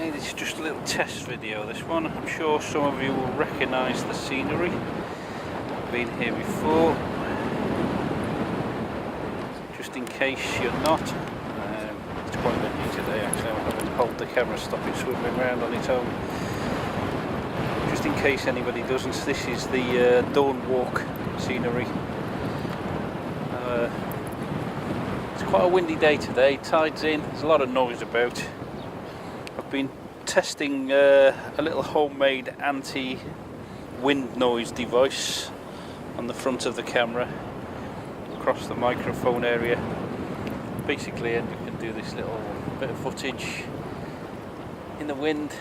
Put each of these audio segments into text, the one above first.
Okay, this is just a little test video, this one. I'm sure some of you will recognise the scenery. I've been here before. Just in case you're not, it's quite windy today actually. I'm having to hold the camera, stop it swimming around on its own. Just in case anybody doesn't, this is the dawn walk scenery. It's quite a windy day today, tide's in, there's a lot of noise about. I've been testing a little homemade anti-wind noise device on the front of the camera across the microphone area. Basically, you can do this little bit of footage in the wind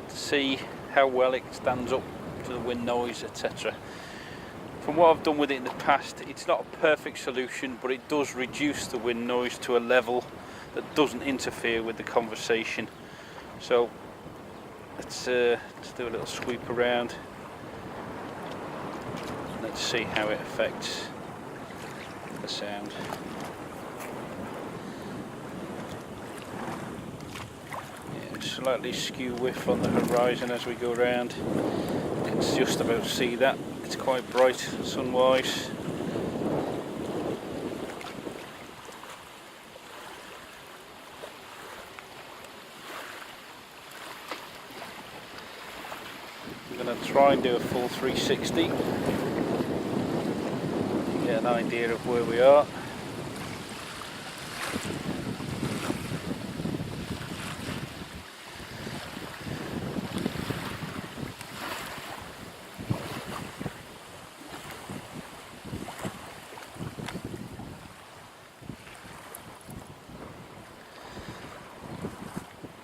to see how well it stands up to the wind noise, etc. From what I've done with it in the past, it's not a perfect solution, but it does reduce the wind noise to a level that doesn't interfere with the conversation. So let's do a little sweep around. Let's see how it affects the sound. Yeah, slightly skew whiff on the horizon as we go around. You can just about see that. It's quite bright sun-wise. I'm going to try and do a full 360 to get an idea of where we are.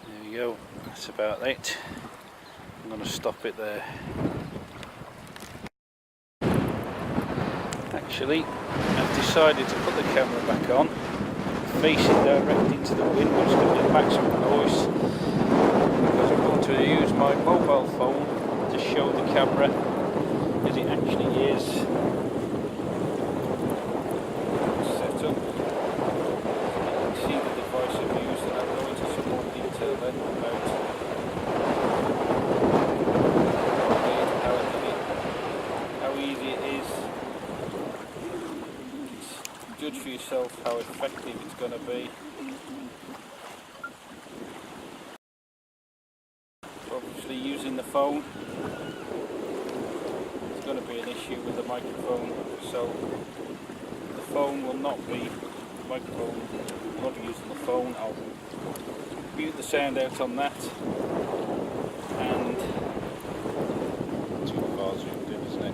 There we go, that's about it. I'm going to stop it there. Actually, I've decided to put the camera back on, facing direct into the wind, which is going to get maximum noise, because I'm going to use my mobile phone to show the camera as it actually is set up. You can see the device I've used, and I'll go into some more detail then about how easy it is. Judge for yourself how effective it's going to be. So obviously using the phone, it's going to be an issue with the microphone, so the phone will not be, the microphone will not be using the phone. I'll mute the sound out on that, and too far zoomed in, isn't it?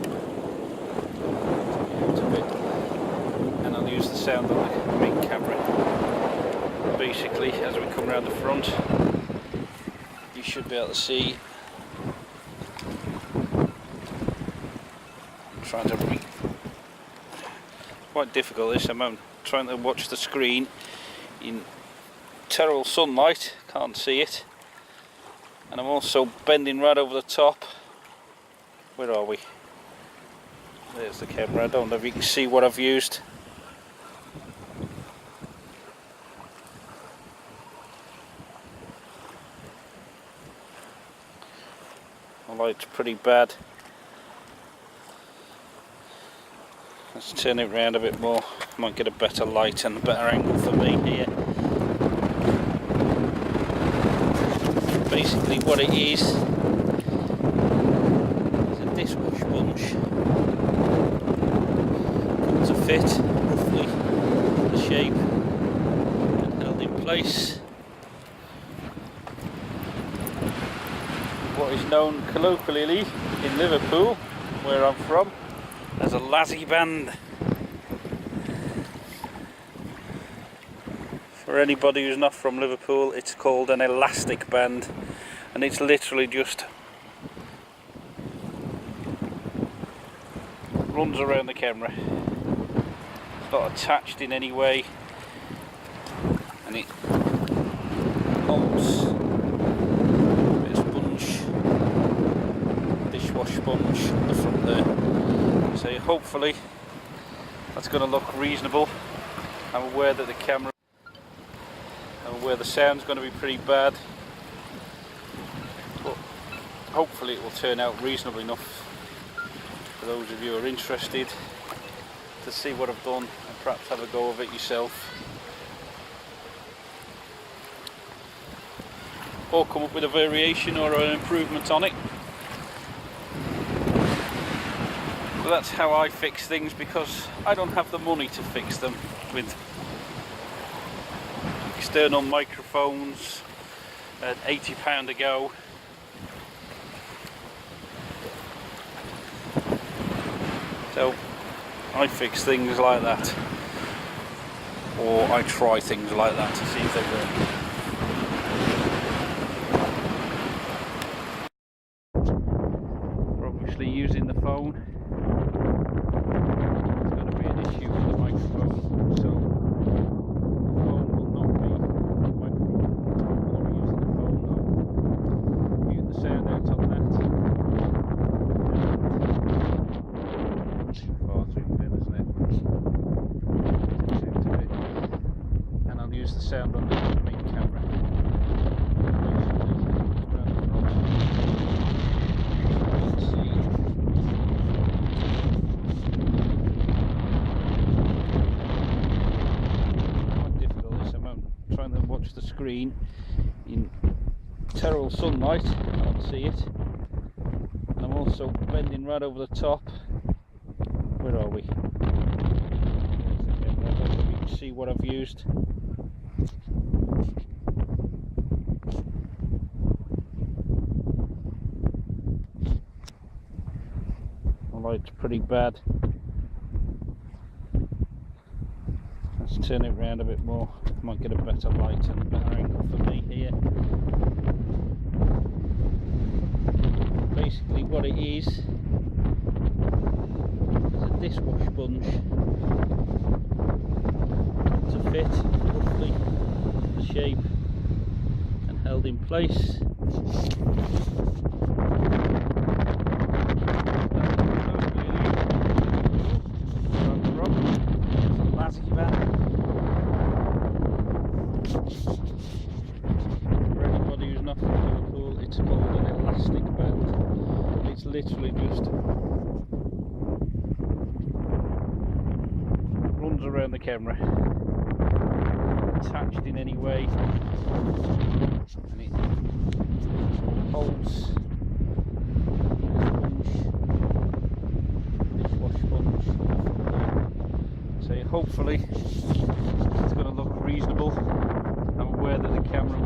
It's a bit. And I'll use the sound on the main camera. Basically, as we come around the front, you should be able to see. I'm trying to quite difficult this. I'm trying to watch the screen in terrible sunlight, can't see it, and I'm also bending right over the top. Where are we? There's the camera. I don't know if you can see what I've used. The light's pretty bad. Let's turn it around a bit more. Might get a better light and a better angle for me here. Basically what it is a dishwash sponge. Comes to fit, roughly the shape, and held in place. What is known colloquially in Liverpool, where I'm from, as a lassie band. For anybody who's not from Liverpool, it's called an elastic band, and it's literally just runs around the camera. It's not attached in any way, and it holds dishwash sponge on the front there. So hopefully that's going to look reasonable. I'm aware that the sound's going to be pretty bad. hopefully it will turn out reasonable enough for those of you who are interested to see what I've done and perhaps have a go of it yourself, or come up with a variation or an improvement on it. So that's how I fix things, because I don't have the money to fix them with external microphones at £80 a go. So I fix things like that, or I try things like that to see if they work. We're obviously using the phone. It's going to be an issue with the microphone, so the phone will not be the microphone. We'll be using the phone. I'll mute the sound out on that. Far too thin, isn't it? And I'll use the sound on the main camera. Trying to watch the screen in terrible sunlight, I can't see it, and I'm also bending right over the top. Where are we? You can see what I've used. The light's pretty bad. Let's turn it round a bit more. Might get a better light and a better angle for me here. Basically what it is a dishwash sponge to fit roughly the shape and held in place. For anybody who's not from Liverpool, it's called an elastic belt. It's literally just runs around the camera, attached in any way, and it holds dishwash sponge. So hopefully it's going to look reasonable. I'm aware that the camera